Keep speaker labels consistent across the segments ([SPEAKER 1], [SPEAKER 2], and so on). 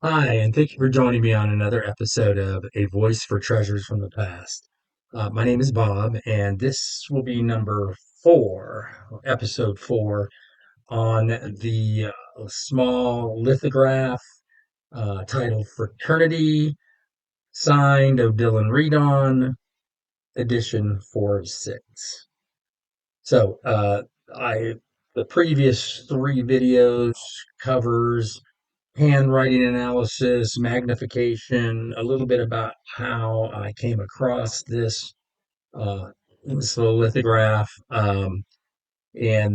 [SPEAKER 1] Hi, and thank you for joining me on another episode of A Voice for Treasures from the Past. My name is Bob, and this will be number four, episode four, on the small lithograph titled Fraternity, signed ODILON REDON, edition 4 of 6. So, I the previous three videos covers handwriting analysis, magnification, a little bit about how I came across uh, this little lithograph, and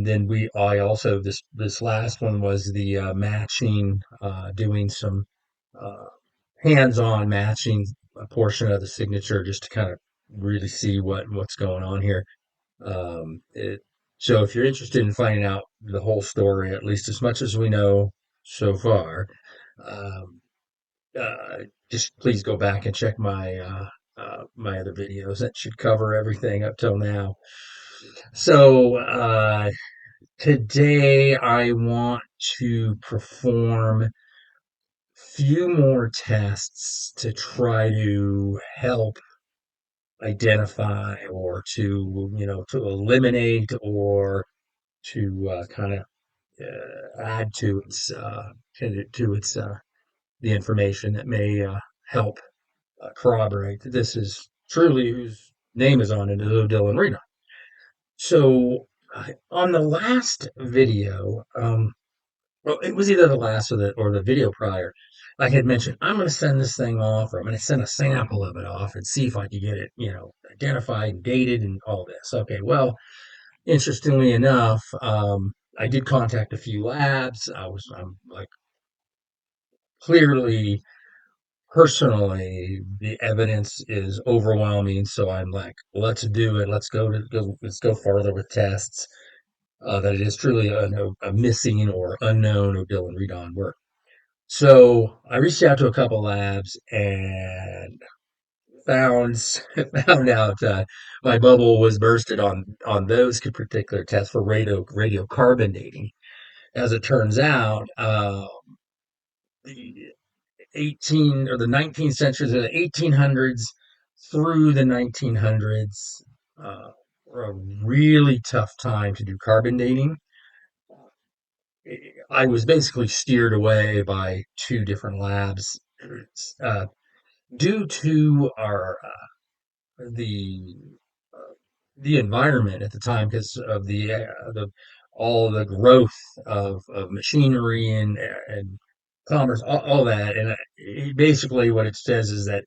[SPEAKER 1] then I also this last one was the matching, doing some uh, hands-on matching a portion of the signature just to kind of really see what's going on here. Um, it, so if you're interested in finding out the whole story, at least as much as we know so far, um, uh, just please go back and check my other videos. That should cover everything up till now. So today I want to perform few more tests to try to help identify or to eliminate or to kind of add to its the information that may help corroborate that this is truly whose name is on it, is Dylan Reno. So on the last video, well, it was either the last or the video prior. I had mentioned I'm going to send this thing off, or I'm going to send a sample of it off and see if I can get it, identified and dated and all this. Okay, well, interestingly enough, I did contact a few labs. I'm like clearly personally, the evidence is overwhelming. So I'm like, let's do it. Let's go further with tests that it is truly a missing or unknown Odilon Redon work. So I reached out to a couple labs and found found out my bubble was bursted on those particular tests for radiocarbon dating. As it turns out, the 19th century, so the 1800s through the 1900s, were a really tough time to do carbon dating. I was basically steered away by two different labs uh, due to our the uh, the environment at the time because of the all the growth of machinery and commerce, all that. And basically, what it says is that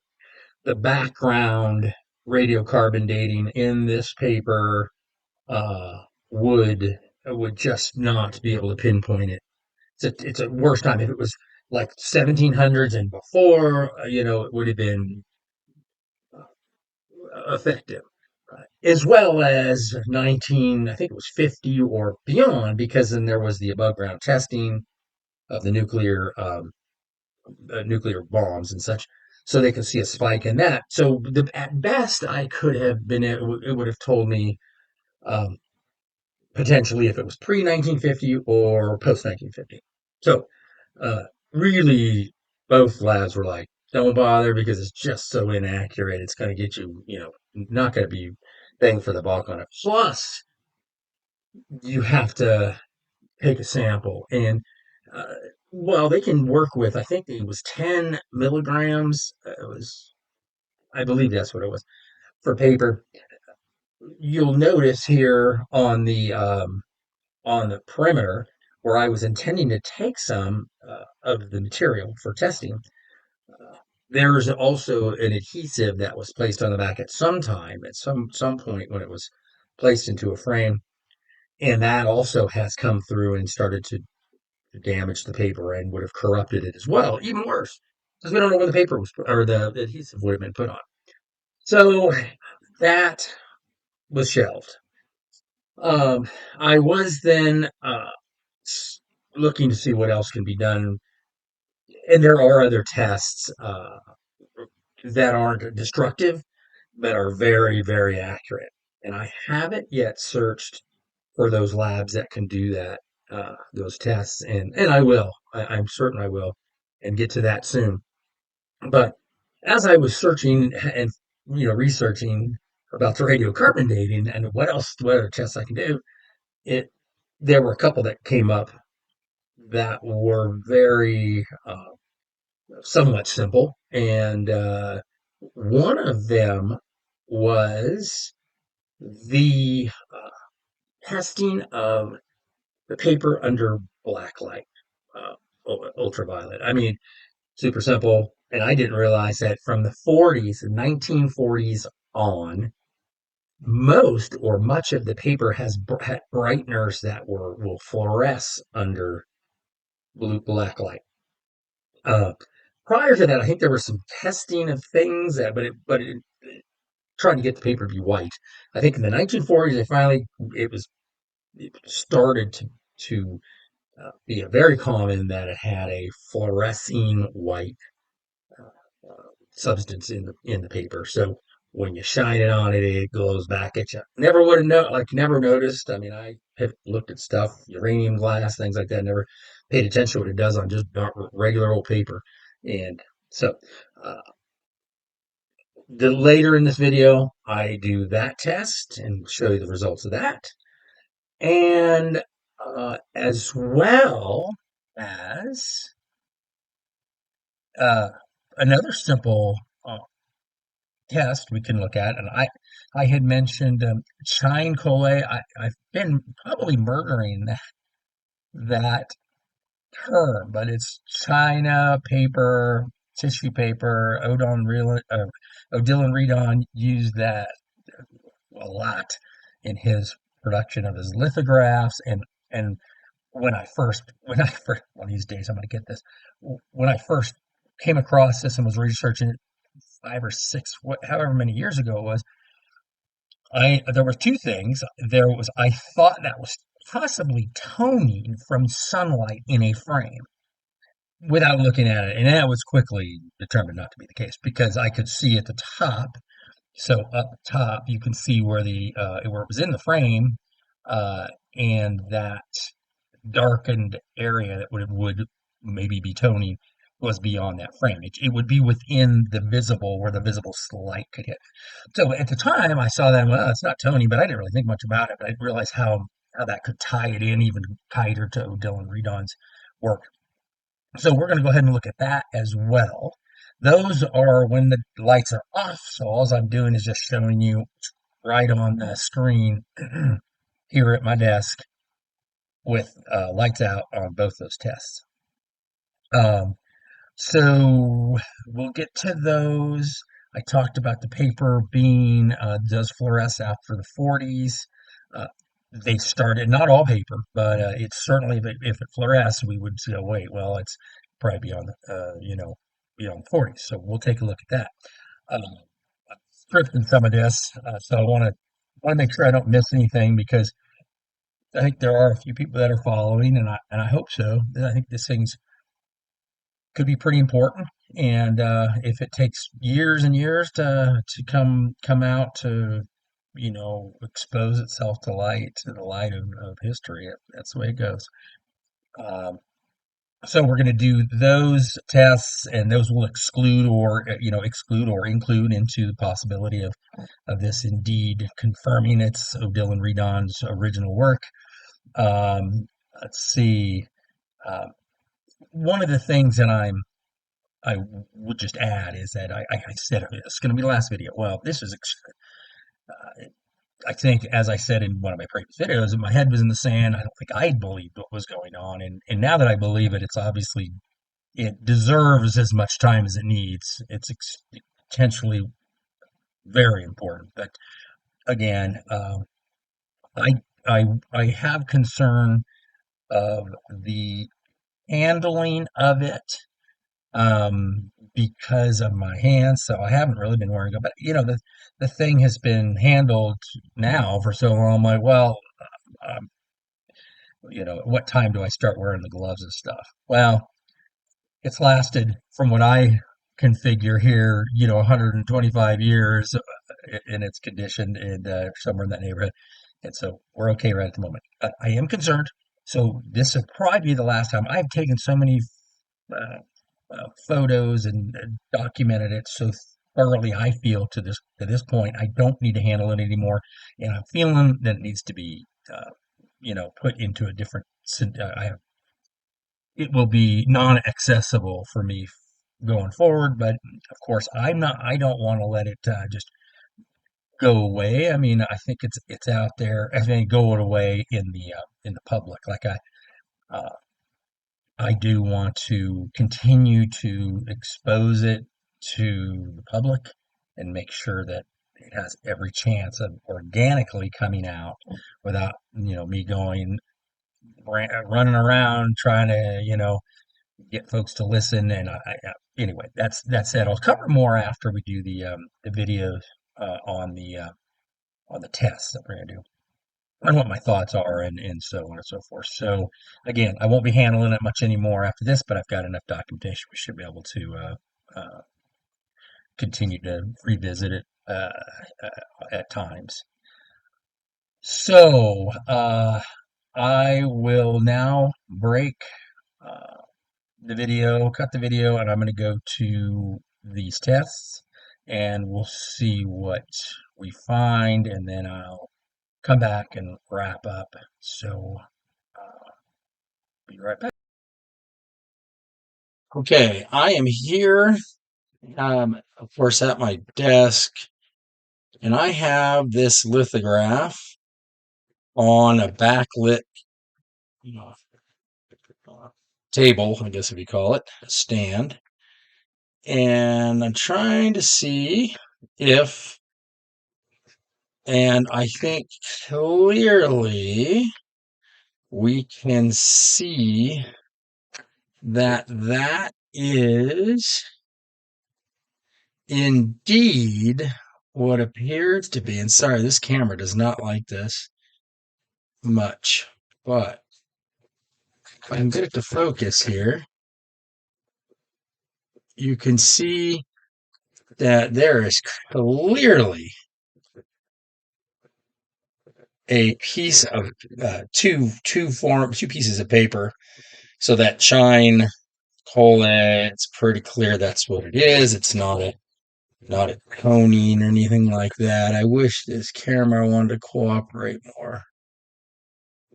[SPEAKER 1] the background radiocarbon dating in this paper uh, would would just not be able to pinpoint it. It's a worse time. If it was like 1700s and before, it would have been effective, as well as 19, I think it was 50 or beyond, because then there was the above ground testing of the nuclear bombs and such, so they could see a spike in that. So at best, I could have been it would have told me um, potentially if it was pre 1950 or post 1950. So uh, really, both labs were like, don't bother because it's just so inaccurate. It's going to get you, not going to be bang for the buck on it. Plus, you have to take a sample and uh, well, they can work with, I think it was 10 milligrams. I believe that's what it was for paper. You'll notice here on the perimeter where I was intending to take some of the material for testing. There's also an adhesive that was placed on the back at some point when it was placed into a frame, and that also has come through and started to damage the paper and would have corrupted it as well. Even worse, because we don't know where the paper was or the adhesive would have been put on. So that was shelved. Um, I was then looking to see what else can be done, and there are other tests that aren't destructive, but are very, very accurate. And I haven't yet searched for those labs that can do that, those tests, and I will. I'm certain I will. and get to that soon. But as I was searching and researching about the radiocarbon dating and what other tests I can do, it there were a couple that came up that were very somewhat simple, and one of them was the testing of the paper under black light, uh, ultraviolet. I mean, super simple. And I didn't realize that from the 40s, 1940s on, most or much of the paper had brighteners that will fluoresce under blue black light. Uh, Prior to that, I think there was some testing of things that, it trying to get the paper to be white. I think in the 1940s, it was it started to be a very common that it had a fluorescing white substance in the paper. So when you shine it on it, it glows back at you. Never would have never noticed. I mean, I have looked at stuff, uranium glass, things like that. Never paid attention to what it does on just regular old paper. And so, uh, the later in this video, I do that test and show you the results of that, and as well as uh, another simple uh, test we can look at. And I had mentioned chine coal. I've been probably murdering that term, but it's China paper, tissue paper. Odilon Redon used that a lot in his production of his lithographs. And when I first one of these days I'm going to get this. When I first came across this and was researching it 5 or 6, however many years ago it was, I there were two things. There was I thought that was possibly toning from sunlight in a frame without looking at it, and that was quickly determined not to be the case because I could see at the top. So up top, you can see where it was in the frame, uh, and that darkened area that would maybe be toning was beyond that frame. It would be within the visible where the visible light could hit. So at the time, I saw that and went, "Oh, it's not toning," but I didn't really think much about it. But I didn't realize how that could tie it in even tighter to Dylan Redon's work. So we're going to go ahead and look at that as well. Those are when the lights are off. So all I'm doing is just showing you right on the screen here at my desk with lights out on both those tests. Um, so we'll get to those. I talked about the paper being does fluoresce after the 40s. Uh, they started not all paper, but it's certainly if it fluoresces, we would say, oh, wait, well, it's probably beyond beyond the 40s. So we'll take a look at that. I've scripted some of this, so I want to make sure I don't miss anything because I think there are a few people that are following, and I hope so. I think this thing's could be pretty important. And if it takes years and years to come out to expose itself to the light of history, that's the way it goes. Um, so we're going to do those tests, and those will exclude or include into the possibility of this indeed confirming it's Odilon Redon's original work. Um, let's see. Uh, One of the things that I would just add is that I said it's going to be the last video. Well, this is, uh, I think, as I said in one of my previous videos, my head was in the sand. I don't think I believed what was going on. And now that I believe it, it deserves as much time as it needs. It's potentially very important. But again, I, I have concern of the handling of it because of my hands. So I haven't really been wearing it. But the thing has been handled now for so long. I'm like, well, um, what time do I start wearing the gloves and stuff? Well, it's lasted from what I can figure here, 125 years in its condition and somewhere in that neighborhood. And so we're okay right at the moment. I am concerned. So this will probably be the last time. I've taken so many uh, photos and documented it so thoroughly. I feel to this point, I don't need to handle it anymore, and I'm feeling that it needs to be, put into a different. It will be non-accessible for me going forward. But of course, I'm not. I don't want to let it just go away. I mean, I think it's out there. I mean, go away in the public. Like uh, I do want to continue to expose it to the public and make sure that it has every chance of organically coming out without, me going running around trying to, get folks to listen. And anyway, that's said. I'll cover more after we do the videos on the tests that we're gonna do and what my thoughts are and so on and so forth. So again, I won't be handling it much anymore after this, but I've got enough documentation. We should be able to continue to revisit it uh, at times. So I will now break uh, cut the video, and I'm going to go to these tests, and we'll see what we find, and then I'll come back and wrap up. So, be right back. Okay, I am here, of course, at my desk, and I have this lithograph on a backlit uh, table, I guess if you call it, a stand. And I'm trying to see if, and I think clearly we can see that that is indeed what appears to be, and sorry, this camera does not like this much, but if I can get it to focus here, you can see that there is clearly a piece of two pieces of paper. So that shine colon, it's pretty clear that's what it is. It's not a coning or anything like that. I wish this camera wanted to cooperate more,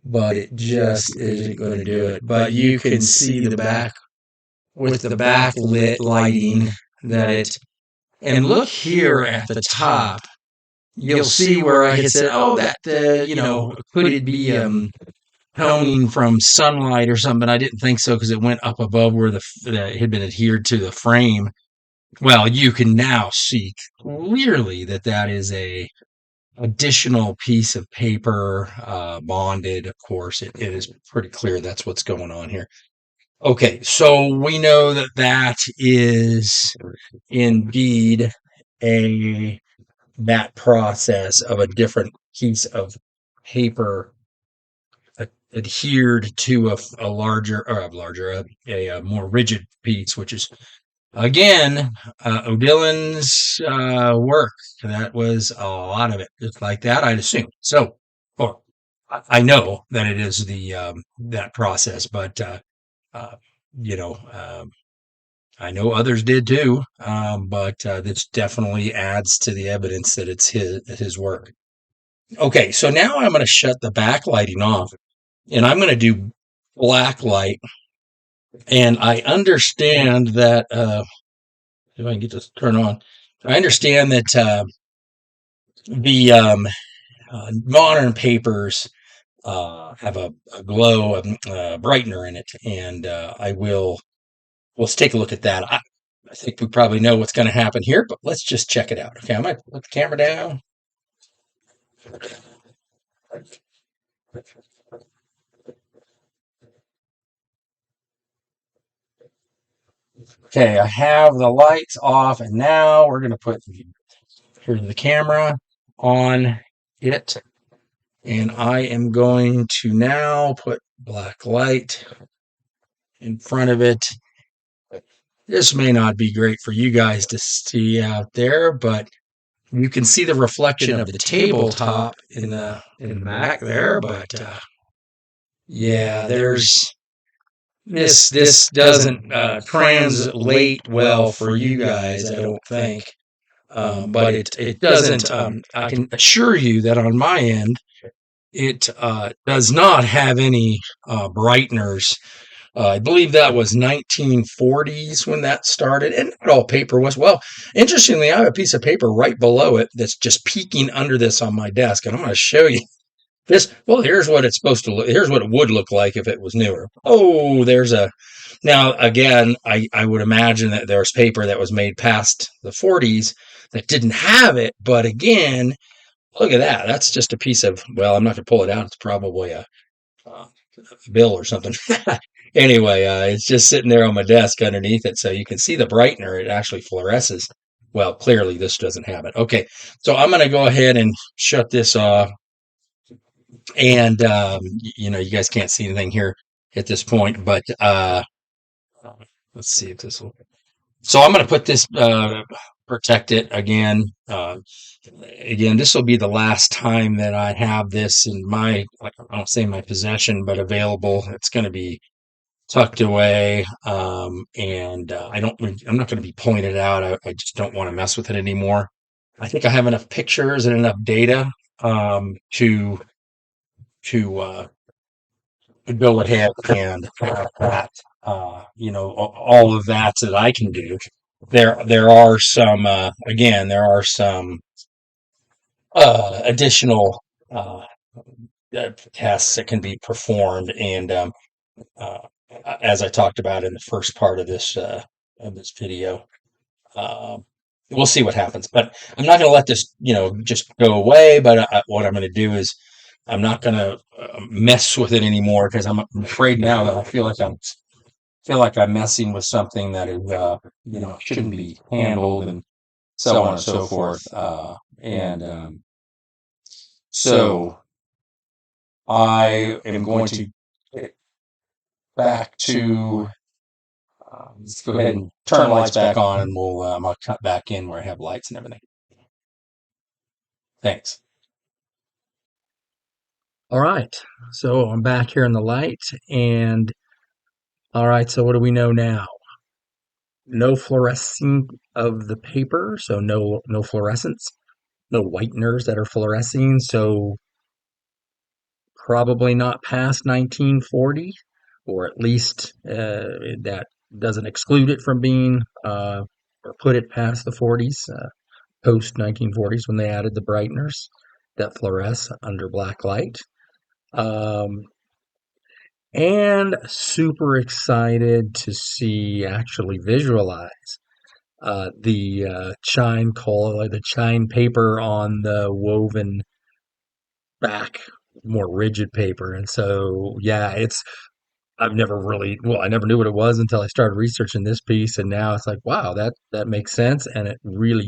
[SPEAKER 1] but it just isn't going to do it. But you can see the back with the backlit lighting that it, and look here at the top, you'll see where I had said, oh, that, could it be toning from sunlight or something? I didn't think so because it went up above where it had been adhered to the frame. Well, you can now see clearly that that is a additional piece of paper, bonded. Of course, it is pretty clear that's what's going on here. Okay, so we know that that is indeed that process of a different piece of paper adhered to a more rigid piece, which is again Odilon's work. That was a lot of it, just like that, I'd assume. So, or I know that it is that process, but uh, you know, I know others did too. But this definitely adds to the evidence that it's his work. Okay, so now I'm going to shut the backlighting off, and I'm going to do black light. And I understand that if I can get this to turn on, I understand that the modern papers have a glow brightener in it, and let's take a look at that. I think we probably know what's going to happen here, but let's just check it out. Okay, I might put the camera down. Okay, I have the lights off, and now we're going to put here's the camera on it, and I am going to now put black light in front of it. This may not be great for you guys to see out there, but you can see the reflection of the tabletop in the back there. But yeah, there's
[SPEAKER 2] this doesn't translate well for you guys, I don't think. But it doesn't. I can assure you that on my end, it does not have any brighteners. I believe that was 1940s when that started, and not all paper was. Well, interestingly, I have a piece of paper right below it that's just peeking under this on my desk, and I'm going to show you this. Well, here's what it's supposed to look. Here's what it would look like if it was newer. Oh, there's a. Now again, I would imagine that there's paper that was made past the 40s that didn't have it, but again, look at that. That's just a piece of. Well, I'm not going to pull it out. It's probably a uh, bill or something. Anyway, it's just sitting there on my desk underneath it, so you can see the brightener. It actually fluoresces. Well, clearly this doesn't have it. Okay, so I'm going to go ahead and shut this off, and you guys can't see anything here at this point, but let's see if this will. So I'm going to put this, protect it again. Again, this will be the last time that I have this in my, like, I don't say my possession, but available. It's going to be tucked away, and I'm not going to be pulling it out. I just don't want to mess with it anymore. I think I have enough pictures and enough data to go ahead and have that. All of that I can do. There are some again. There are some additional tests that can be performed, and uh, as I talked about in the first part of this video. Um, we'll see what happens, but I'm not going to let this, just go away. But what I'm going to do is I'm not going to mess with it anymore because I'm afraid now that I feel like I'm messing with something that is, shouldn't be handled and so on and so forth. And so I am going to get back to. Let's go ahead and turn the lights back on, and I'll cut back in where I have lights and everything. Thanks.
[SPEAKER 1] All right. So I'm back here in the light, and all right. So what do we know now? No fluorescing of the paper, so no fluorescence, no whiteners that are fluorescing. So probably not past 1940, or at least that doesn't exclude it from being or put it past the 40s, post 1940s when they added the brighteners that fluoresce under black light. Um, and super excited to see actually visualize the the chine paper on the woven back, more rigid paper. And so, yeah, I've never really, well, I never knew what it was until I started researching this piece. And now it's like, wow, that makes sense. And it really,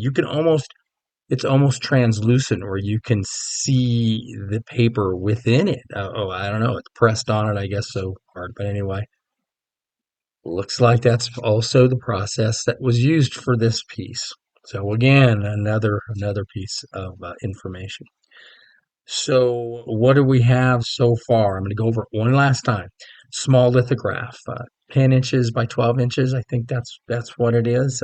[SPEAKER 1] it's almost translucent where you can see the paper within it. Oh, I don't know. It's pressed on it, I guess, so hard. But anyway, looks like that's also the process that was used for this piece. So again, another piece of information. So what do we have so far? I'm going to go over it one last time. Small lithograph, 10 inches by 12 inches. I think that's what it is.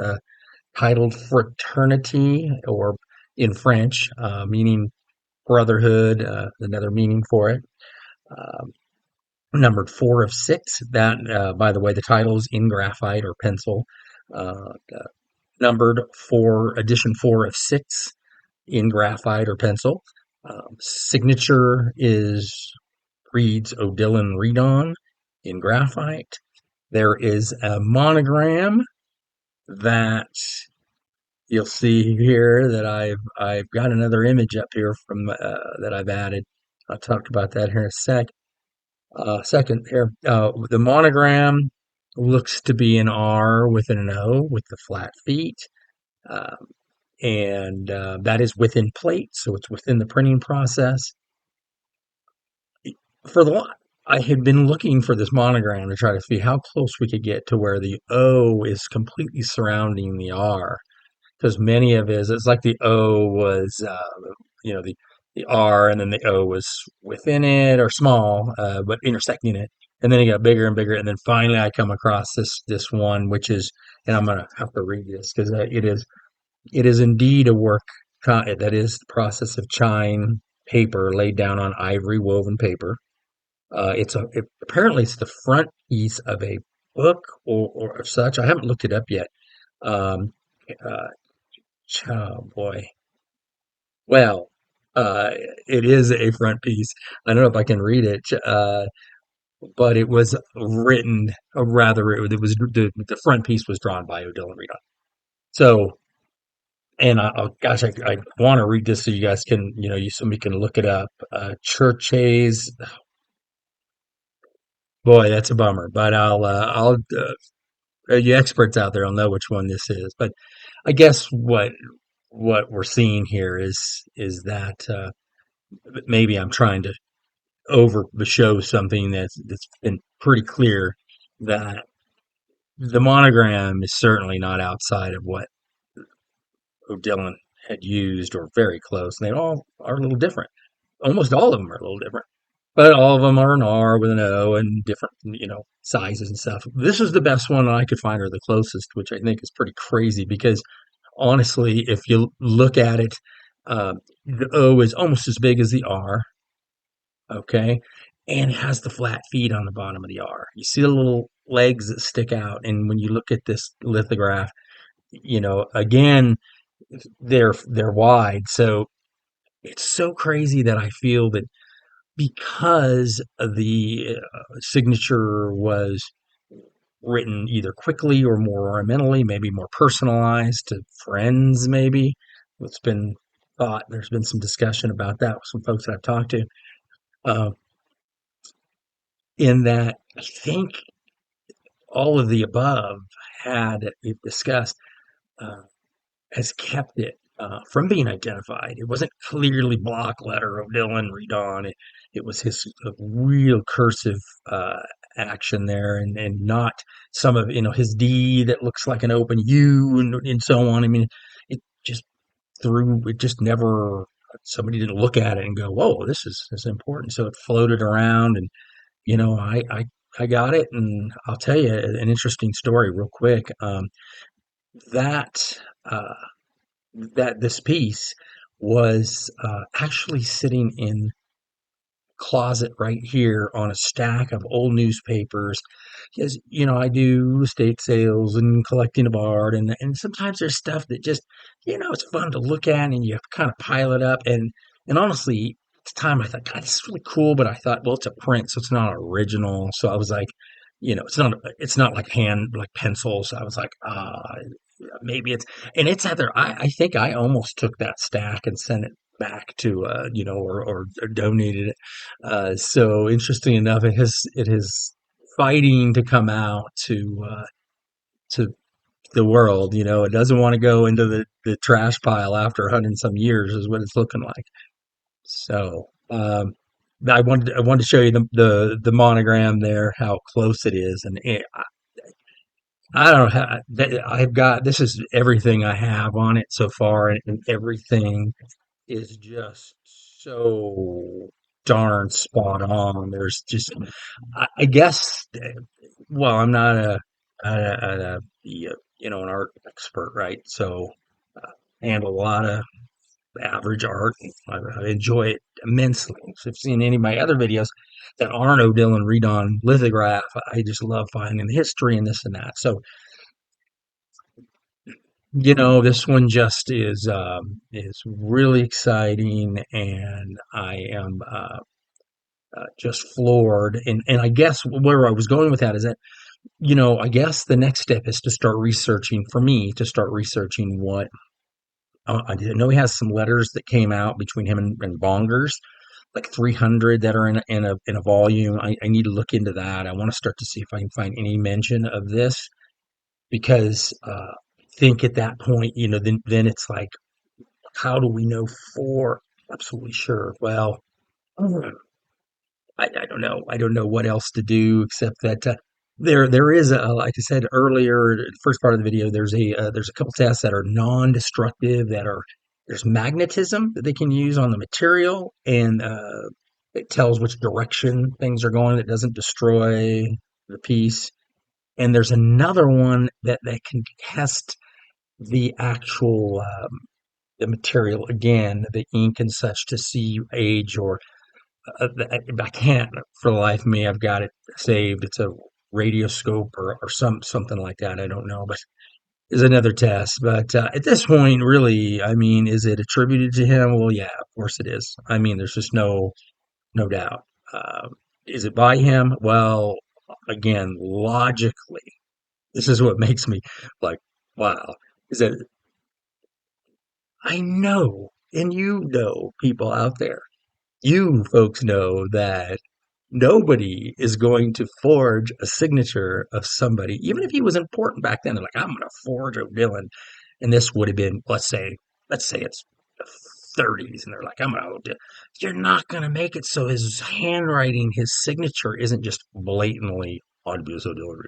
[SPEAKER 1] Titled Fraternity, or in French, meaning brotherhood, another meaning for it. Um, Numbered 4 of 6. That, by the way, the title is in graphite or pencil. Numbered edition 4 of 6 in graphite or pencil. Signature reads ODILON REDON in graphite. There is a monogram that you'll see here that I've got another image up here from that I've added. I'll talk about that here in a second here. The monogram looks to be an R with an O with the flat feet. Um, and that is within plate, so it's within the printing process. For the lot, I had been looking for this monogram to try to see how close we could get to where the O is completely surrounding the R, because many of it's like the O was, the R, and then the O was within it or small, but intersecting it, and then it got bigger and bigger, and then finally I come across this one, which is, and I'm gonna have to read this because it is indeed a work that is the process of chine paper laid down on ivory woven paper. Apparently it's the front piece of a book or such. I haven't looked it up yet. Um, uh, oh boy. Well, it is a front piece. I don't know if I can read it, but it was written, or rather, it was the front piece was drawn by Odilon Redon. So, and gosh, I want to read this so you guys can, somebody can look it up. Churches, boy, that's a bummer. But you experts out there will know which one this is. But I guess what we're seeing here is that maybe I'm trying to over show something that's been pretty clear, that the monogram is certainly not outside of what Odilon had used, or very close. And they all are a little different. Almost all of them are a little different, but all of them are an R with an O and different, sizes and stuff. This is the best one I could find, or the closest, which I think is pretty crazy because honestly, if you look at it, the O is almost as big as the R, okay, and it has the flat feet on the bottom of the R. You see the little legs that stick out, and when you look at this lithograph, again, they're wide. So it's so crazy that I feel that because the signature was written either quickly or more ornamentally, maybe more personalized to friends, maybe. It's been thought, there's been some discussion about that with some folks that I've talked to. Uh, in that, I think all of the above had that we've discussed uh, has kept it from being identified. It wasn't clearly block letter of Dylan Redon. It was his real cursive action there, and not some of his D that looks like an open U and so on. I mean, it just it just never. Somebody didn't look at it and go, "Whoa, this is important." So it floated around, and I got it, and I'll tell you an interesting story real quick. That uh, that this piece was actually sitting in closet right here on a stack of old newspapers, because I do estate sales and collecting of art, and sometimes there's stuff that just it's fun to look at, and you kind of pile it up, and honestly at the time I thought, God, this is really cool, but I thought, well, it's a print, so it's not original. So I was like, it's not like hand, like pencils. I was like, maybe and it's either, I think I almost took that stack and sent it back to or donated it. So interesting enough, it is fighting to come out to the world. It doesn't want to go into the trash pile after 100 and some years, is what it's looking like. So I wanted to show you the monogram there, how close it is, and I don't know how I've got, this is everything I have on it so far, and everything is just so darn spot on. There's just, I guess, well, I'm not an art expert, right? So handle a lot of average art. I enjoy it immensely. So if you've seen any of my other videos that aren't Odilon Redon lithograph, I just love finding the history and this and that. So this one just is really exciting, and I am just floored. And I guess where I was going with that is that, I guess the next step is to start researching, for me, to start researching what I didn't know. He has some letters that came out between him and Bongers, like 300 that are in a volume. I need to look into that. I want to start to see if I can find any mention of this, because I think at that point, then it's like, how do we know for absolutely sure? Well, I don't know. I don't know what else to do, except that there is like I said earlier, first part of the video. There's a couple tests that are non-destructive. There's magnetism that they can use on the material, It tells which direction things are going. It doesn't destroy the piece. And there's another one that can test the actual the material again, the ink and such to see age or I can't for the life of me. I've got it saved. It's a radioscope or something like that. I don't know, but is another test. But at this point, really, I mean, is it attributed to him? Well, yeah, of course it is. I mean, there's just no doubt. Uh, is it by him? Well, again, logically, this is what makes me like, wow. Is that I know, and you know, people out there, you folks know that nobody is going to forge a signature of somebody, even if he was important back then. They're like, I'm going to forge O'Dillon, and this would have been, let's say it's the 30s, and they're like, I'm going to. You're not going to make it so his handwriting, his signature, isn't just blatantly Audible O'Dillon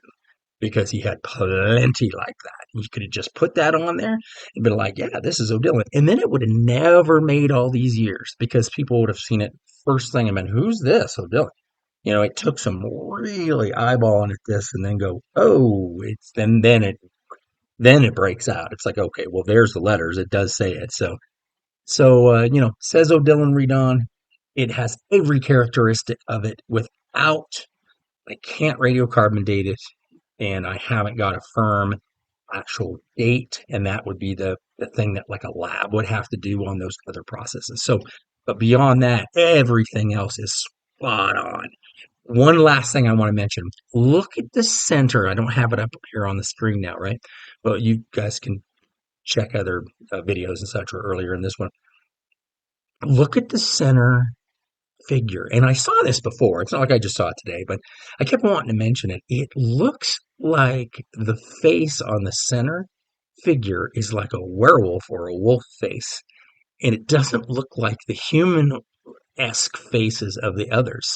[SPEAKER 1] because he had plenty like that. You could have just put that on there and been like, yeah, this is O'Dillon. And then it would have never made all these years because people would have seen it first thing and been, who's this O'Dillon? You know, it took some really eyeballing at this and then go, oh, it's then it breaks out. It's like, okay, well, there's the letters. It does say it. Says O'Dillon Redon. It has every characteristic of it without, I can't radiocarbon date it, and I haven't got a firm actual date, and that would be the thing that like a lab would have to do on those other processes. So, but beyond that, everything else is spot on. One last thing I want to mention. Look at the center. I don't have it up here on the screen now, right? But you guys can check other videos and such or earlier in this one. Look at the center figure. And I saw this before. It's not like I just saw it today, but I kept wanting to mention it. It looks like the face on the center figure is like a werewolf or a wolf face. And it doesn't look like the human esque faces of the others.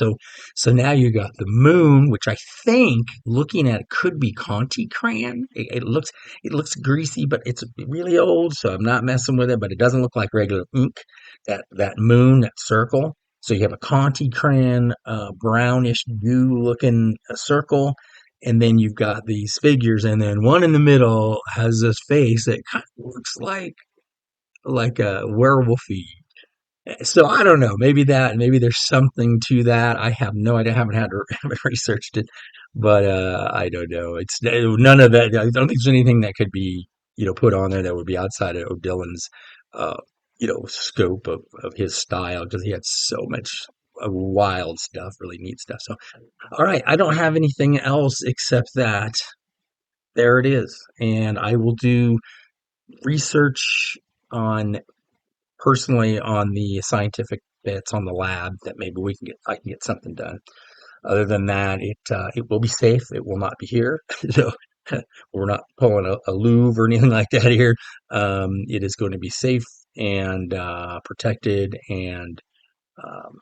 [SPEAKER 1] So now you got the moon, which I think looking at it could be Conti crayon. It looks greasy, but it's really old, so I'm not messing with it. But it doesn't look like regular ink. That moon, that circle. So you have a Conti crayon, brownish goo looking circle. And then you've got these figures, and then one in the middle has this face that kind of looks like a werewolfy, so I don't know. Maybe there's something to that. I have no idea. I haven't researched it, but I don't know. It's none of that. I don't think there's anything that could be put on there that would be outside of O'Dillon's uh, scope of his style because he had so much wild stuff, really neat stuff. So all right, I don't have anything else except that there it is, and I will do research on personally on the scientific bits on the lab that maybe I can get something done. Other than that, it will be safe. It will not be here. So we're not pulling a Louvre or anything like that here. It is going to be safe and protected. And um,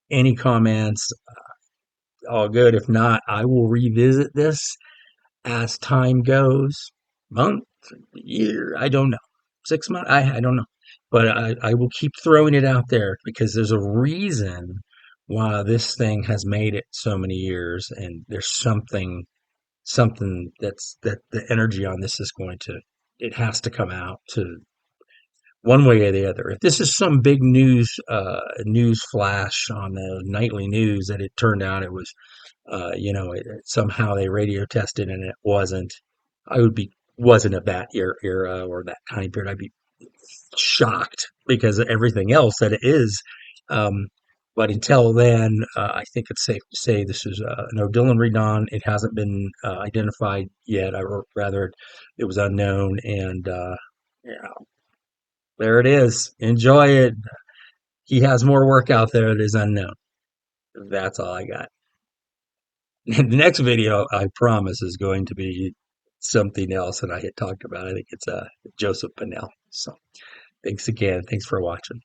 [SPEAKER 1] any comments, all good. If not, I will revisit this as time goes, month, year, I don't know, 6 months, I don't know. But I will keep throwing it out there because there's a reason why this thing has made it so many years, and there's something that the energy on this is going to it has to come out to one way or the other. If this is some big news flash on the nightly news that it turned out it was somehow they radio tested and it wasn't. I would be wasn't of that era or that time period. I'd be shocked because of everything else that it is. Um, but until then, I think it's safe to say this is an O'Dillon Redon. It hasn't been identified yet. Rather, it was unknown, and yeah, there it is. Enjoy it. He has more work out there that is unknown. That's all I got. The next video, I promise, is going to be something else that I had talked about. I think it's Joseph Pinnell. So thanks again. Thanks for watching.